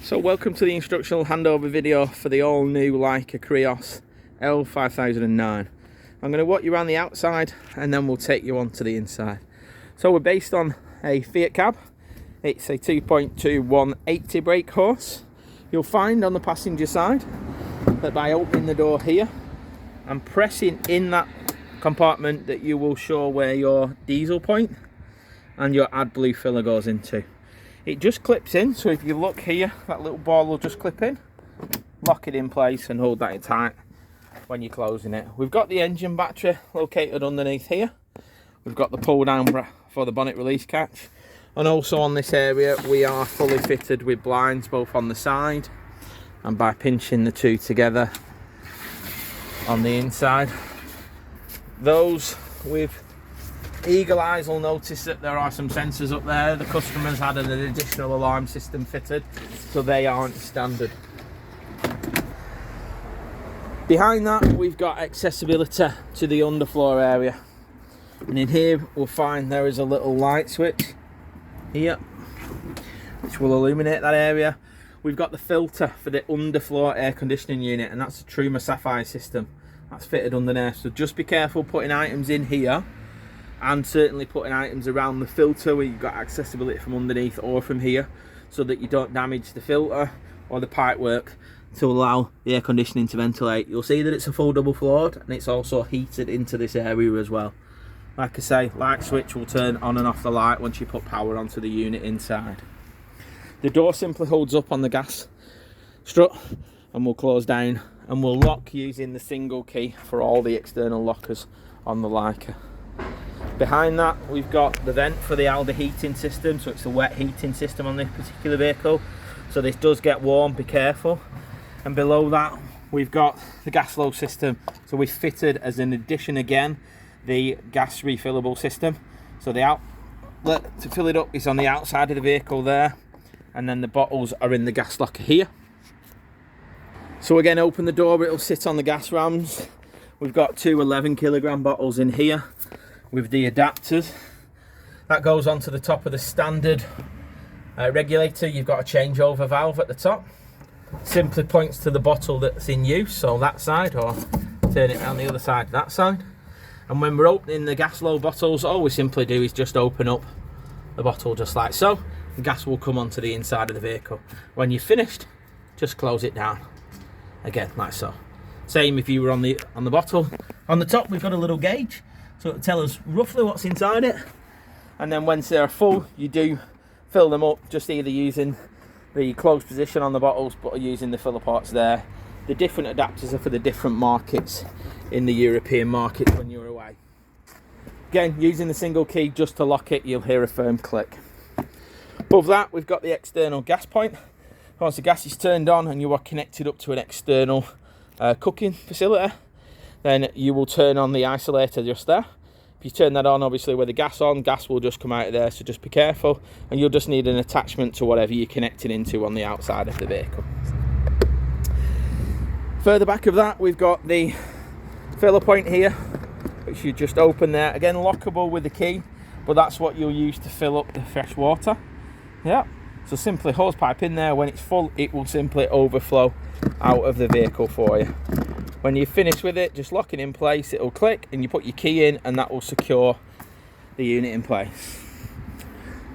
So welcome to the instructional handover video for the all new Laika Kreos L5009. I'm going to walk you around the outside and then we'll take you on to the inside. So we're based on a Fiat cab. It's a 2.2 180 brake horse. You'll find on the passenger side that by opening the door here and pressing in that compartment that you will show where your diesel point and your AdBlue filler goes into. It just clips in, so if you look here, that little ball will just clip in, lock it in place and hold that tight when you're closing it. We've got the engine battery located underneath here. We've got the pull down for the bonnet release catch, and also on this area we are fully fitted with blinds both on the side and by pinching the two together on the inside. Those with eagle eyes will notice that there are some sensors up there. The customers had an additional alarm system fitted, so they aren't standard. Behind that we've got accessibility to the underfloor area, and in here we'll find there is a little light switch here which will illuminate that area. We've got the filter for the underfloor air conditioning unit, and that's a Truma Sapphire system that's fitted underneath, so just be careful putting items in here, and certainly putting items around the filter where you've got accessibility from underneath or from here, so that you don't damage the filter or the pipework to allow the air conditioning to ventilate. You'll see that it's a full double floored and it's also heated into this area as well. Like I say, light switch will turn on and off the light once you put power onto the unit inside. The door simply holds up on the gas strut and will close down, and will lock using the single key for all the external lockers on the Laika. Behind that we've got the vent for the Alder heating system, so it's a wet heating system on this particular vehicle, so this does get warm, be careful. And below that we've got the gas flow system, so we've fitted as an addition again the gas refillable system, so the outlet to fill it up is on the outside of the vehicle there, and then the bottles are in the gas locker here. So again, open the door, it'll sit on the gas rams. We've got two 11 kilogram bottles in here with the adapters. That goes onto the top of the standard regulator. You've got a changeover valve at the top. Simply points to the bottle that's in use, so that side, or turn it around the other side, that side. And when we're opening the gas low bottles, all we simply do is just open up the bottle just like so. The gas will come onto the inside of the vehicle. When you're finished, just close it down again like so. Same if you were on the bottle. On the top we've got a little gauge, so it'll tell us roughly what's inside it, and then once they're full you do fill them up, just either using the closed position on the bottles but using the filler parts there. The different adapters are for the different markets in the European market when you're away. Again, using the single key just to lock it, you'll hear a firm click. Above that we've got the external gas point. Once the gas is turned on and you are connected up to an external cooking facility, then you will turn on the isolator just there. If you turn that on, obviously with the gas on, gas will just come out of there, so just be careful, and you'll just need an attachment to whatever you're connected into on the outside of the vehicle. Further back of that we've got the filler point here, which you just open there, again lockable with the key, but that's what you'll use to fill up the fresh water. Yeah, so simply hose pipe in there. When it's full it will simply overflow out of the vehicle for you. When you're finished with it, just lock it in place, it'll click and you put your key in and that will secure the unit in place.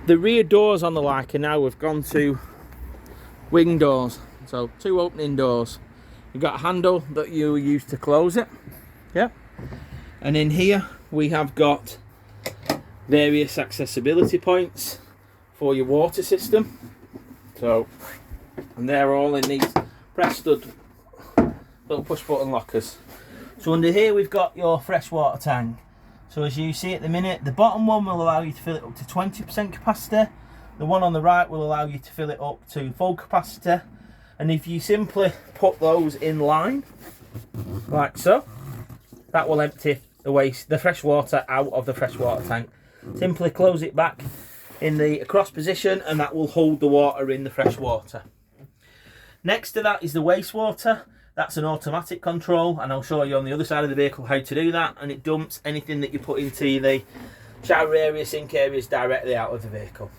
The rear doors on the Laika now have gone to wing doors, so two opening doors. You've got a handle that you use to close it, yeah, and in here we have got various accessibility points for your water system, so, and they're all in these press stud little push button lockers. So under here we've got your fresh water tank. So as you see at the minute, the bottom one will allow you to fill it up to 20% capacity. The one on the right will allow you to fill it up to full capacity. And if you simply put those in line, like so, that will empty the fresh water out of the fresh water tank. Simply close it back in the across position and that will hold the water in the fresh water. Next to that is the wastewater. That's an automatic control, and I'll show you on the other side of the vehicle how to do that, and it dumps anything that you put into the shower area, sink areas directly out of the vehicle.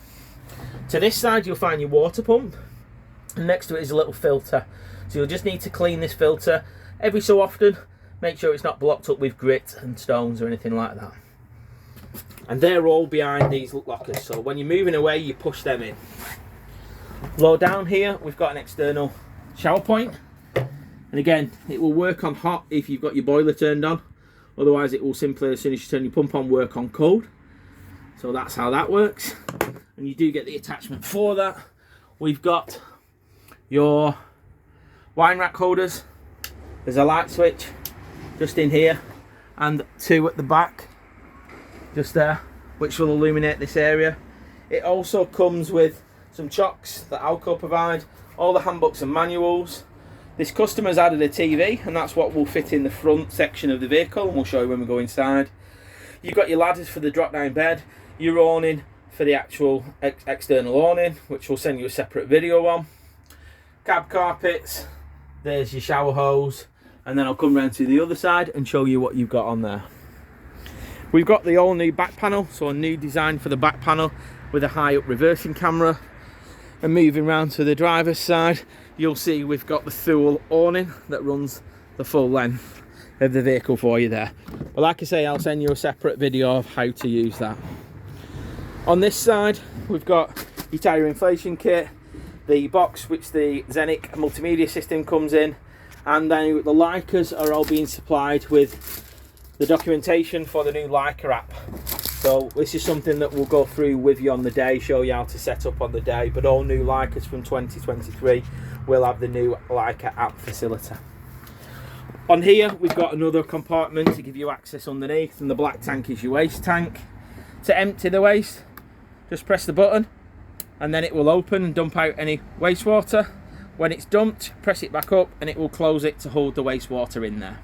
To this side you'll find your water pump. And next to it is a little filter. So you'll just need to clean this filter every so often. Make sure it's not blocked up with grit and stones or anything like that. And they're all behind these lockers. So when you're moving away, you push them in. Low down here, we've got an external shower point. And again, it will work on hot if you've got your boiler turned on. Otherwise, it will simply, as soon as you turn your pump on, work on cold. So that's how that works. And you do get the attachment for that. We've got your wine rack holders. There's a light switch just in here and two at the back just there, which will illuminate this area. It also comes with some chocks that Alco provide, all the handbooks and manuals. This customer's added a TV, and that's what will fit in the front section of the vehicle, and we'll show you when we go inside. You've got your ladders for the drop down bed, your awning for the actual external awning, which we'll send you a separate video on. Cab carpets, there's your shower hose, and then I'll come round to the other side and show you what you've got on there. We've got the all new back panel, so a new design for the back panel with a high up reversing camera. And moving round to the driver's side, you'll see we've got the Thule awning that runs the full length of the vehicle for you there. But like I say, I'll send you a separate video of how to use that. On this side, we've got your tyre inflation kit, the box which the Xenic multimedia system comes in, and then the Laikas are all being supplied with the documentation for the new Laika app. So this is something that we'll go through with you on the day, show you how to set up on the day, but all new Laikas from 2023 will have the new Laika app facility. On here we've got another compartment to give you access underneath, and the black tank is your waste tank. To empty the waste, just press the button and then it will open and dump out any wastewater. When it's dumped, press it back up and it will close it to hold the wastewater in there.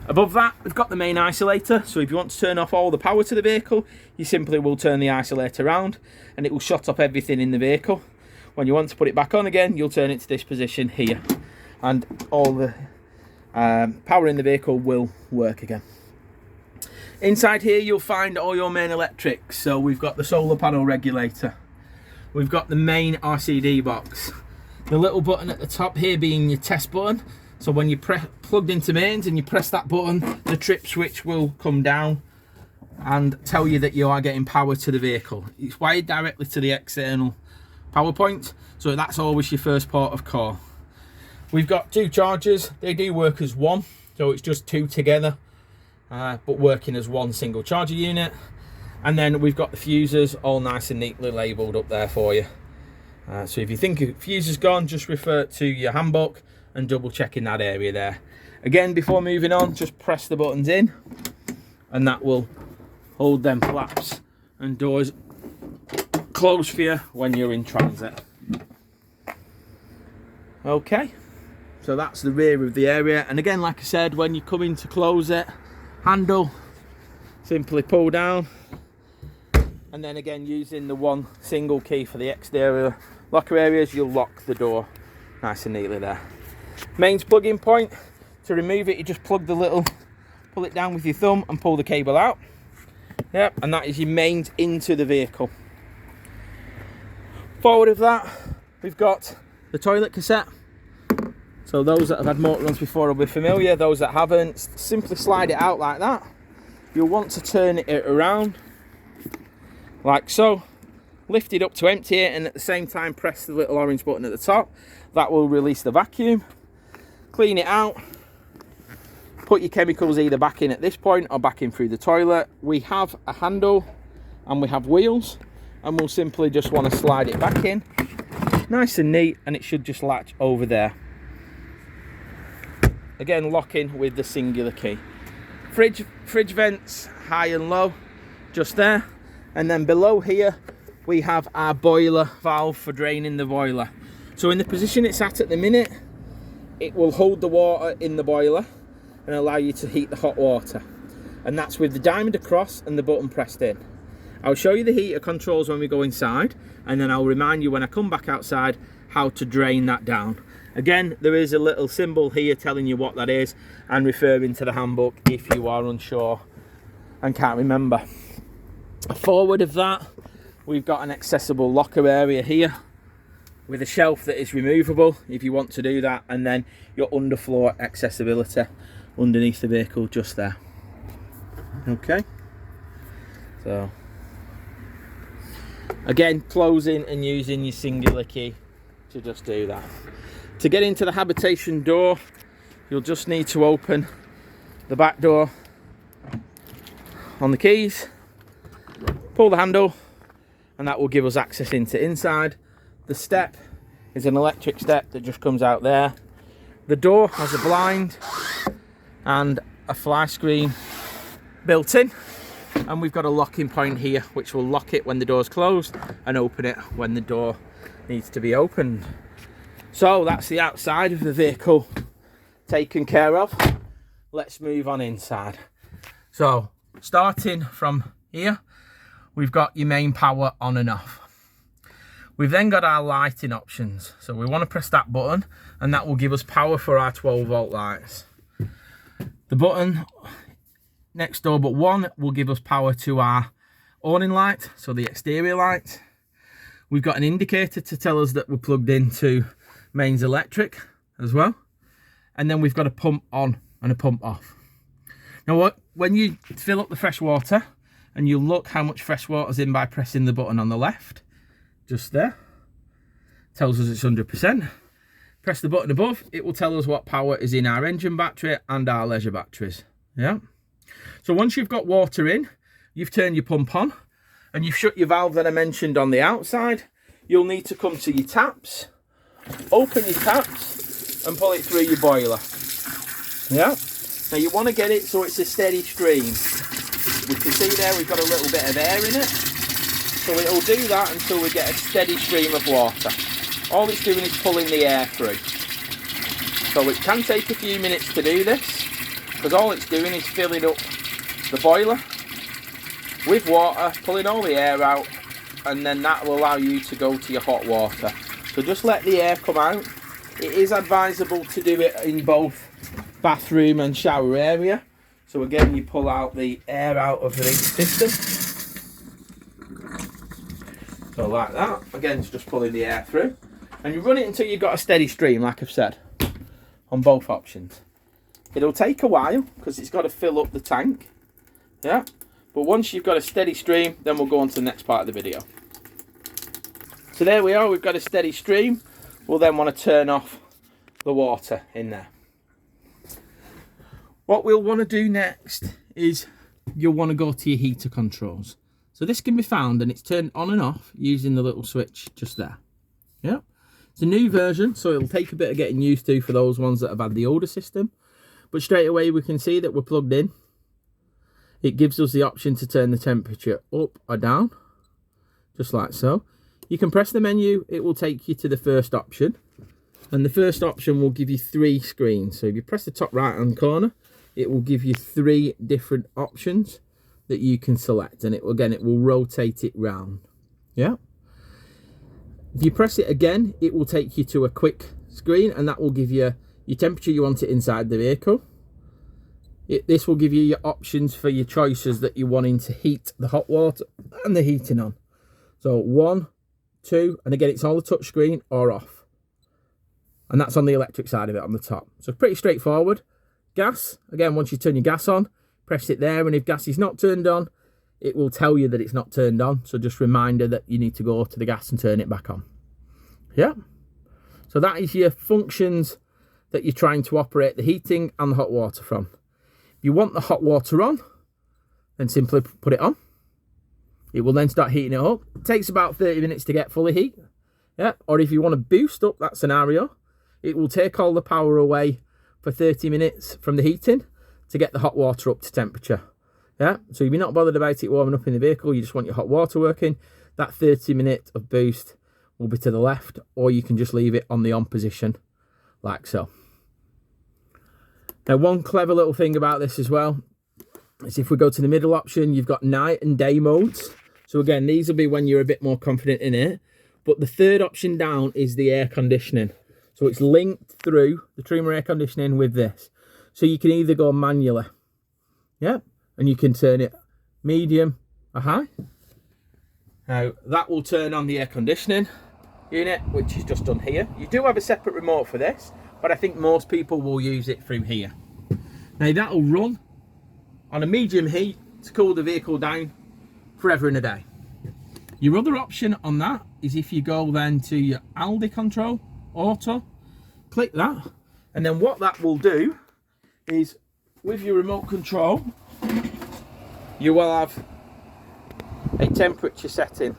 Above that, we've got the main isolator, so if you want to turn off all the power to the vehicle, you simply will turn the isolator around and it will shut off everything in the vehicle. When you want to put it back on again, you'll turn it to this position here, and all the power in the vehicle will work again. Inside here, you'll find all your main electrics. So we've got the solar panel regulator, we've got the main RCD box, the little button at the top here being your test button. So when you plugged into mains and you press that button, the trip switch will come down and tell you that you are getting power to the vehicle. It's wired directly to the external power point, so that's always your first port of call. We've got two chargers. They do work as one, so it's just two together, but working as one single charger unit. And then we've got the fuses all nice and neatly labelled up there for you. So if you think a fuse is gone, just refer to your handbook and double check in that area there. Again, before moving on, just press the buttons in and that will hold them flaps and doors close for you when you're in transit. Okay, so that's the rear of the area, and again, like I said, when you come in to close it, handle, simply pull down, and then again using the one single key for the exterior locker areas, you'll lock the door nice and neatly there. Mains plug-in point, to remove it you just pull it down with your thumb and pull the cable out. Yep, and that is your mains into the vehicle. Forward of that, we've got the toilet cassette. So those that have had motorhomes before will be familiar. Those that haven't, simply slide it out like that. You'll want to turn it around like so. Lift it up to empty it, and at the same time press the little orange button at the top. That will release the vacuum. Clean it out. Put your chemicals either back in at this point or back in through the toilet. We have a handle and we have wheels, and we'll simply just want to slide it back in. Nice and neat, and it should just latch over there. Again, locking with the singular key. Fridge vents, high and low, just there. And then below here, we have our boiler valve for draining the boiler. So in the position it's at the minute, it will hold the water in the boiler and allow you to heat the hot water. And that's with the diamond across and the button pressed in. I'll show you the heater controls when we go inside, and then I'll remind you when I come back outside how to drain that down. Again, there is a little symbol here telling you what that is and referring to the handbook if you are unsure and can't remember. Forward of that, we've got an accessible locker area here with a shelf that is removable if you want to do that, and then your underfloor accessibility underneath the vehicle just there. Okay, so again, closing and using your singular key to just do that. To get into the habitation door, you'll just need to open the back door on the keys, pull the handle, and that will give us access into inside. The step is an electric step that just comes out there. The door has a blind and a fly screen built in, and we've got a locking point here which will lock it when the door's closed and open it when the door needs to be opened. So that's the outside of the vehicle taken care of. Let's move on inside. So starting from here, we've got your main power on and off. We've then got our lighting options. So we want to press that button and that will give us power for our 12 volt lights. The button next door but one will give us power to our awning light, so the exterior light. We've got an indicator to tell us that we're plugged into mains electric as well. And then we've got a pump on and a pump off. Now when you fill up the fresh water and you look how much fresh water's in by pressing the button on the left, just there, tells us it's 100%. Press the button above, it will tell us what power is in our engine battery and our leisure batteries. Yeah. So once you've got water in, you've turned your pump on and you've shut your valve that I mentioned on the outside, you'll need to come to your taps, open your taps and pull it through your boiler. Yeah. Now you want to get it so it's a steady stream. We can see there we've got a little bit of air in it. So it'll do that until we get a steady stream of water. All it's doing is pulling the air through. So it can take a few minutes to do this, because all it's doing is filling up the boiler with water, pulling all the air out, and then that will allow you to go to your hot water. So just let the air come out. It is advisable to do it in both bathroom and shower area. So again, you pull out the air out of the system. So like that. Again, it's just pulling the air through. And you run it until you've got a steady stream, like I've said, on both options. It'll take a while because it's got to fill up the tank. Yeah. But once you've got a steady stream, then we'll go on to the next part of the video. So there we are, we've got a steady stream. We'll then want to turn off the water in there. What we'll want to do next is you'll want to go to your heater controls. So this can be found and it's turned on and off using the little switch just there. Yeah. It's a new version, so it'll take a bit of getting used to for those ones that have had the older system. But straight away we can see that we're plugged in. It gives us the option to turn the temperature up or down, just like so. You can press the menu, it will take you to the first option. And the first option will give you 3 screens. So if you press the top right hand corner, it will give you 3 different options that you can select. And it will rotate it round. Yeah. If you press it again, it will take you to a quick screen and that will give you your temperature you want it inside the vehicle. This will give you your options for your choices that you're wanting to heat the hot water and the heating on. So 1, 2, and again, it's all the touch screen or off. And that's on the electric side of it on the top. So pretty straightforward. Gas, again, once you turn your gas on, press it there. And if gas is not turned on, it will tell you that it's not turned on. So just reminder that you need to go to the gas and turn it back on. Yeah. So that is your functions that you're trying to operate the heating and the hot water from. If you want the hot water on, then simply put it on. It will then start heating it up. It takes about 30 minutes to get fully heat. Yeah. Or if you want to boost up that scenario, it will take all the power away for 30 minutes from the heating to get the hot water up to temperature. Yeah. So if you're not bothered about it warming up in the vehicle, you just want your hot water working, that 30 minutes of boost will be to the left, or you can just leave it on the on position like so. Now, one clever little thing about this as well is if we go to the middle option, you've got night and day modes. So again, these will be when you're a bit more confident in it. But the third option down is the air conditioning. So it's linked through the Trima air conditioning with this. So you can either go manually, yeah, and you can turn it medium or high. Now that will turn on the air conditioning. unit, which is just done here. You do have a separate remote for this, but I think most people will use it through here. Now that'll run on a medium heat to cool the vehicle down forever and a day. Your other option on that is if you go then to your Aldi control, auto, click that, and then what that will do is with your remote control, you will have a temperature setting.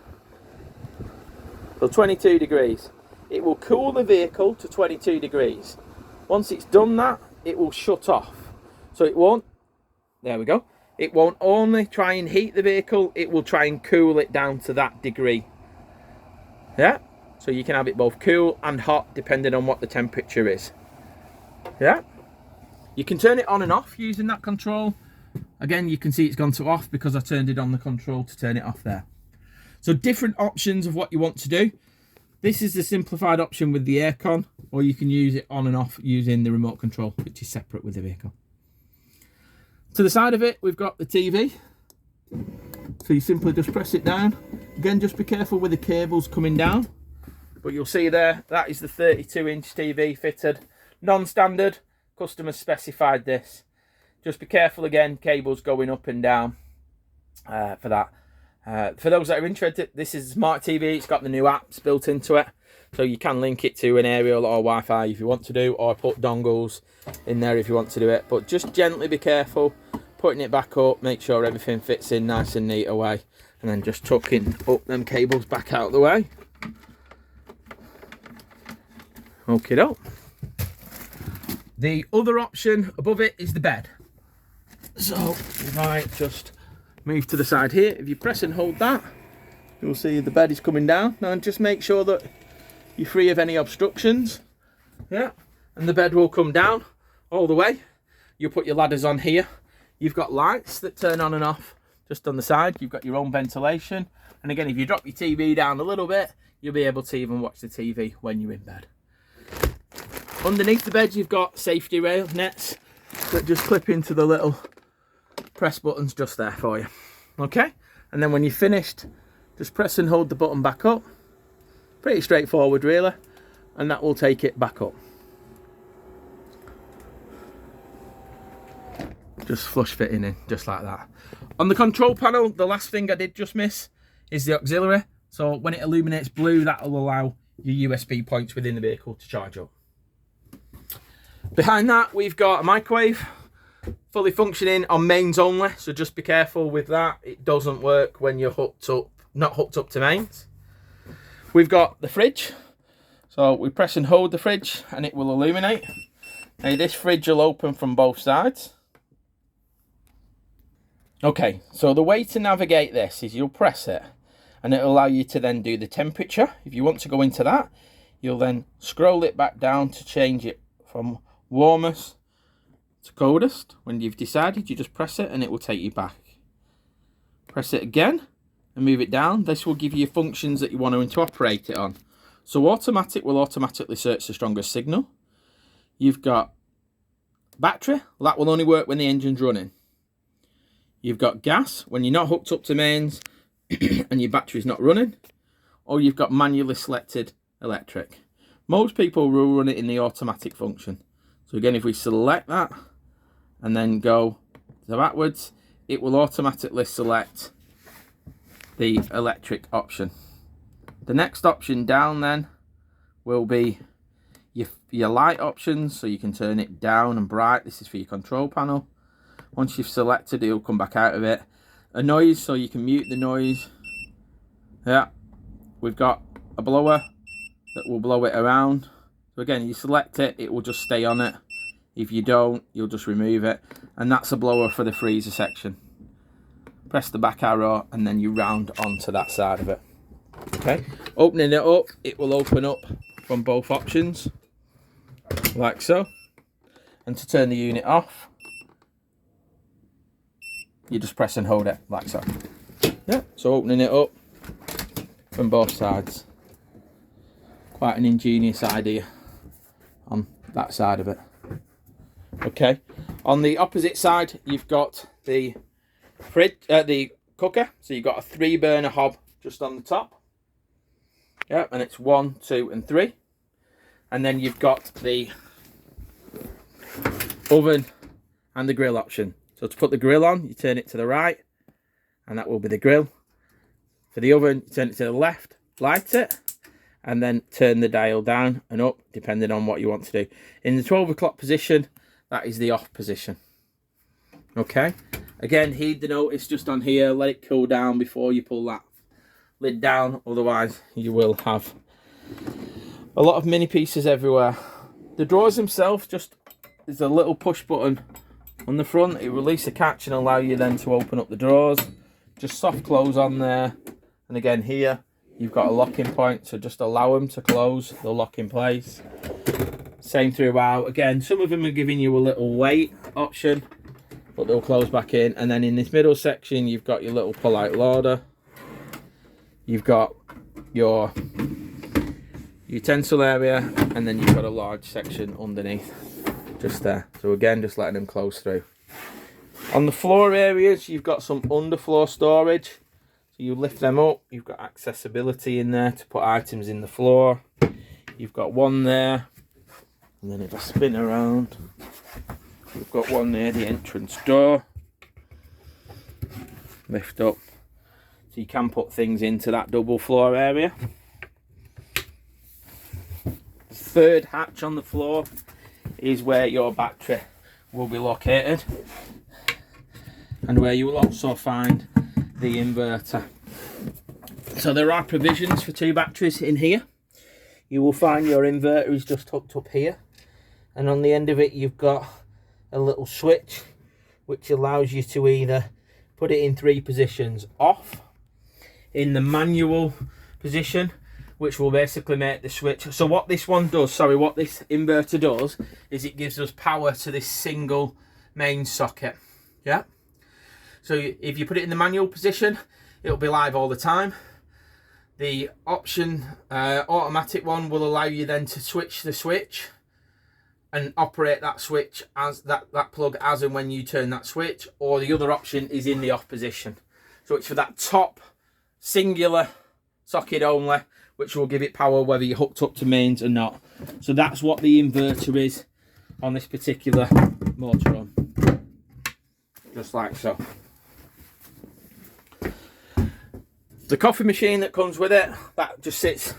So 22 degrees. It will cool the vehicle to 22 degrees. Once it's done that, it will shut off. So it won't, there we go. It won't only try and heat the vehicle, it will try and cool it down to that degree. Yeah? So you can have it both cool and hot depending on what the temperature is. Yeah? You can turn it on and off using that control. Again, you can see it's gone to off because I turned it on the control to turn it off there. So different options of what you want to do. This is the simplified option with the aircon, or you can use it on and off using the remote control, which is separate with the vehicle. To the side of it, we've got the TV. So you simply just press it down. Again, just be careful with the cables coming down. But you'll see there, that is the 32-inch TV fitted. Non-standard, customer specified this. Just be careful again, cables going up and down for that. For those that are interested, this is a smart TV. It's got the new apps built into it. So you can link it to an aerial or Wi-Fi if you want to do, or put dongles in there if you want to do it. But just gently be careful, putting it back up, make sure everything fits in nice and neat away. And then just tucking up them cables back out of the way. Okay, doke. The other option above it is the bed. So if I just move to the side here, if you press and hold that, you'll see the bed is coming down. Now just make sure that you're free of any obstructions. Yeah, and the bed will come down all the way. You'll put your ladders on here. You've got lights that turn on and off just on the side. You've got your own ventilation. And again, if you drop your TV down a little bit, you'll be able to even watch the TV when you're in bed. Underneath the bed, you've got safety rail nets that just clip into the little press buttons just there for you. Okay, and then when you're finished, just press and hold the button back up. Pretty straightforward really, and that will take it back up. Just flush fitting in, just like that. On the control panel, the last thing I did just miss is the auxiliary. So when it illuminates blue, that will allow your USB points within the vehicle to charge up. Behind that, we've got a microwave, fully functioning on mains only, so just be careful with that. It doesn't work when you're hooked up, not hooked up to mains. We've got the fridge, so we press and hold the fridge and it will illuminate. Now this fridge will open from both sides. Okay, so the way to navigate this is you'll press it and it'll allow you to then do the temperature. If you want to go into that, you'll then scroll it back down to change it from warmest to coldest. When you've decided, you just press it and it will take you back. Press it again and move it down. This will give you functions that you want to operate it on. So automatic will automatically search the strongest signal. You've got battery, that will only work when the engine's running. You've got gas when you're not hooked up to mains and your battery's not running. Or you've got manually selected electric. Most people will run it in the automatic function. So again, if we select that and then go to backwards, it will automatically select the electric option. The next option down then will be your light options, so you can turn it down and bright. This is for your control panel. Once you've selected it, it'll come back out of it. A noise, so you can mute the noise. Yeah, we've got a blower that will blow it around. So again, you select it, it will just stay on it. If you don't, you'll just remove it. And that's a blower for the freezer section. Press the back arrow and then you round onto that side of it. Okay, opening it up, it will open up from both options, like so. And to turn the unit off, you just press and hold it, like so. Yeah, so opening it up from both sides. Quite an ingenious idea on that side of it. Okay, on the opposite side, you've got the fridge, the cooker. So you've got a 3-burner hob just on the top. Yeah, and it's 1, 2 and 3. And then you've got the oven and the grill option. So to put the grill on, you turn it to the right, and that will be the grill. For the oven, you turn it to the left, light it, and then turn the dial down and up, depending on what you want to do. In the 12 o'clock position, that is the off position. Okay, again, heed the notice just on here, let it cool down before you pull that lid down, otherwise you will have a lot of mini pieces everywhere. The drawers themselves, just there's a little push button on the front. It releases a catch and allow you then to open up the drawers. Just soft close on there, and again here you've got a locking point, so just allow them to close, they'll lock in place. Same throughout. Again, some of them are giving you a little wait option, but they'll close back in. And then in this middle section, you've got your little pull-out loader. You've got your utensil area, and then you've got a large section underneath, just there. So again, just letting them close through. On the floor areas, you've got some underfloor storage. So you lift them up, you've got accessibility in there to put items in the floor. You've got one there, and then if I spin around, we've got one near the entrance door. Lift up, so you can put things into that double floor area. The third hatch on the floor is where your battery will be located, and where you will also find the inverter. So there are provisions for 2 batteries in here. You will find your inverter is just hooked up here, and on the end of it you've got a little switch which allows you to either put it in 3 positions: off, in the manual position, which will basically make the switch. So what this one does, what this inverter does, is it gives us power to this single main socket. Yeah. So if you put it in the manual position, it'll be live all the time. The option automatic one will allow you then to switch the switch and operate that switch as that plug as and when you turn that switch. Or the other option is in the off position. So it's for that top singular socket only, which will give it power whether you're hooked up to mains or not. So that's what the inverter is on this particular motorhome. Just like so. The coffee machine that comes with it, that just sits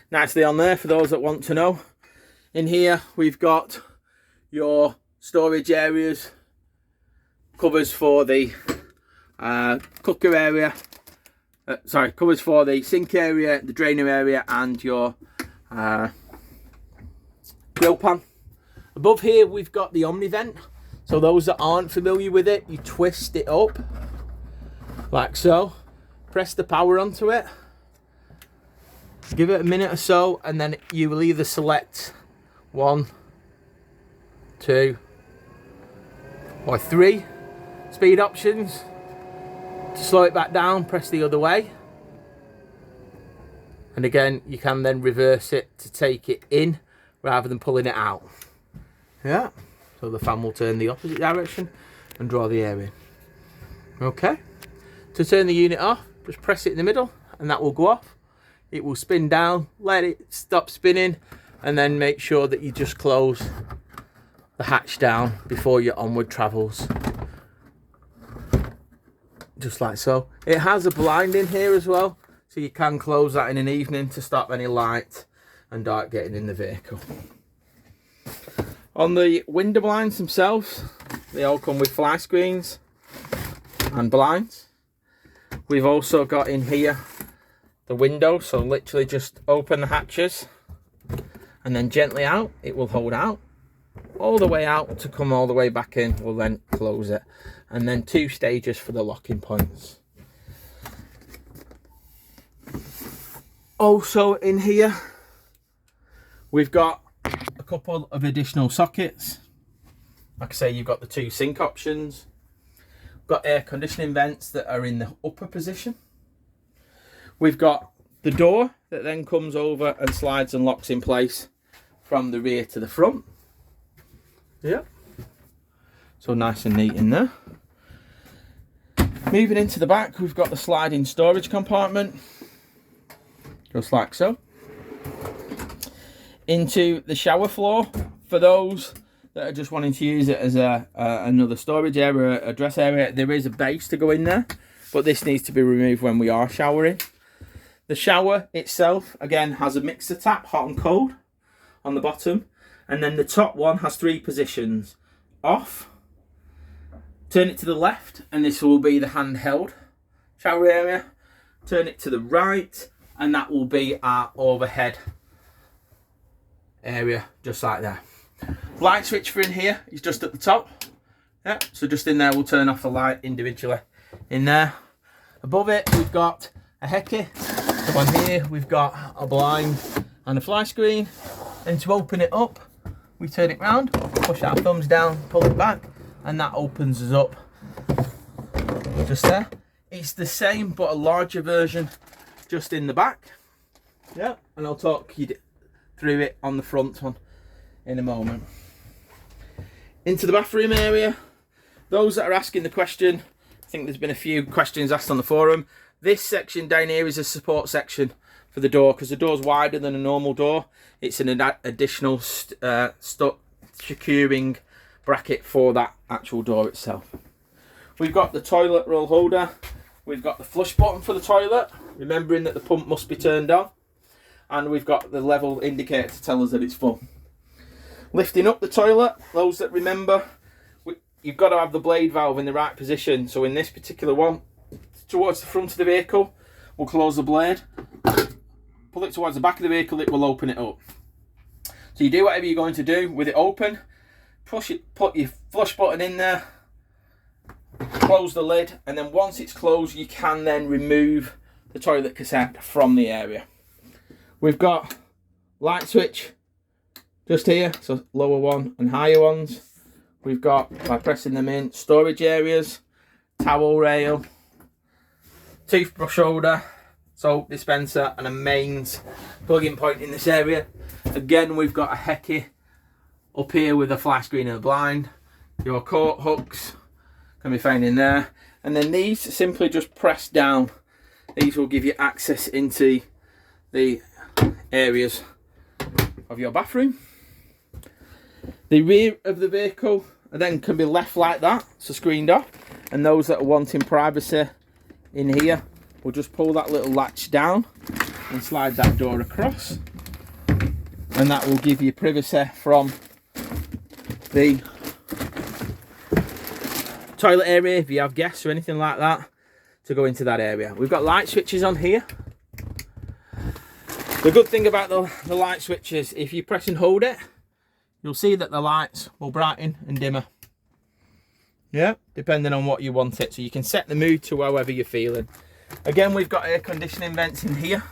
nicely on there for those that want to know. In here we've got your storage areas, covers for the cooker area, covers for the sink area, the drainer area, and your grill pan. Above here we've got the Omni Vent. So those that aren't familiar with it, you twist it up like so. Press the power onto it, give it a minute or so, and then you will either select 1, 2 or 3 speed options. To slow it back down, press the other way, and again you can then reverse it to take it in rather than pulling it out. Yeah, so the fan will turn the opposite direction and draw the air in. Okay, to turn the unit off, just press it in the middle and that will go off. It will spin down, let it stop spinning, and then make sure that you just close the hatch down before your onward travels. Just like so. It has a blind in here as well, so you can close that in an evening to stop any light and dark getting in the vehicle. On the window blinds themselves, they all come with fly screens and blinds. We've also got in here the window, so literally just open the hatches and then gently out, it will hold out all the way out to come all the way back in. We'll then close it, and then 2 stages for the locking points. Also in here we've got a couple of additional sockets. Like I say, you've got the 2 sink options. Got air conditioning vents that are in the upper position. We've got the door that then comes over and slides and locks in place from the rear to the front. Yeah, so nice and neat in there. Moving into the back, we've got the sliding storage compartment, just like so. into the shower floor. For those that are just wanting to use it as another storage area, a dress area, there is a base to go in there, but this needs to be removed when we are showering. The shower itself, again, has a mixer tap, hot and cold, on the bottom. And then the top one has 3 positions. Off, turn it to the left, and this will be the handheld shower area. Turn it to the right, and that will be our overhead area, just like that. Light switch for in here is just at the top. Yeah, so just in there, we'll turn off the light individually in there. Above it, we've got a hecky. So on here, we've got a blind and a fly screen. And to open it up, we turn it round, push our thumbs down, pull it back, and that opens us up just there. It's the same, but a larger version just in the back. Yeah, and I'll talk you through it on the front one in a moment. Into the bathroom area. Those that are asking the question, I think there's been a few questions asked on the forum. This section down here is a support section for the door, because the door's wider than a normal door. It's an additional securing bracket for that actual door itself. We've got the toilet roll holder. We've got the flush button for the toilet, remembering that the pump must be turned on. And we've got the level indicator to tell us that it's full. Lifting up the toilet, those that remember, you've got to have the blade valve in the right position. So in this particular one, towards the front of the vehicle, we'll close the blade. Pull it towards the back of the vehicle, it will open it up. So you do whatever you're going to do with it open. Push it, put your flush button in there, close the lid, and then once it's closed, you can then remove the toilet cassette from the area. We've got light switch just here, so lower one and higher ones. We've got, by pressing them in, storage areas, towel rail, toothbrush holder, soap dispenser, and a mains plug-in point in this area. Again, we've got a hecky up here with a fly screen and a blind. Your coat hooks can be found in there. And then these, simply just press down. These will give you access into the areas of your bathroom. The rear of the vehicle then can be left like that, so screened off. And those that are wanting privacy in here, we'll just pull that little latch down and slide that door across, and that will give you privacy from the toilet area if you have guests or anything like that to go into that area. We've got light switches on here. The good thing about the light switches, if you press and hold it, you'll see that the lights will brighten and dimmer. Yeah, depending on what you want it. So you can set the mood to however you're feeling. Again, we've got air conditioning vents in here.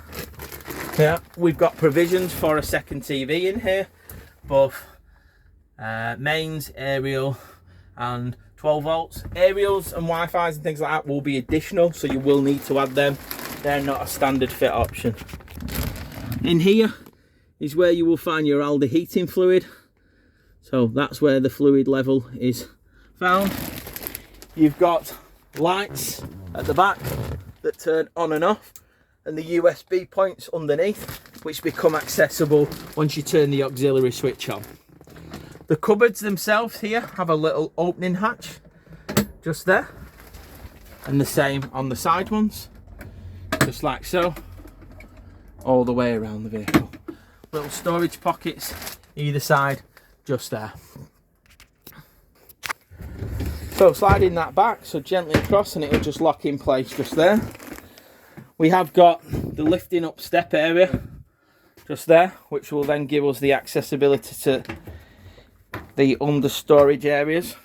Yeah, we've got provisions for a second TV in here, both mains, aerial, and 12 volts. Aerials and Wi-Fi's and things like that will be additional, so you will need to add them. They're not a standard fit option. In here is where you will find your Aldi heating fluid. So that's where the fluid level is found. You've got lights at the back that turn on and off, and the USB points underneath, which become accessible once you turn the auxiliary switch on. The cupboards themselves here have a little opening hatch just there, and the same on the side ones, just like so, all the way around the vehicle. Little storage pockets either side, just there. So sliding that back, so gently across, and it'll just lock in place just there. We have got the lifting up step area just there, which will then give us the accessibility to the under storage areas.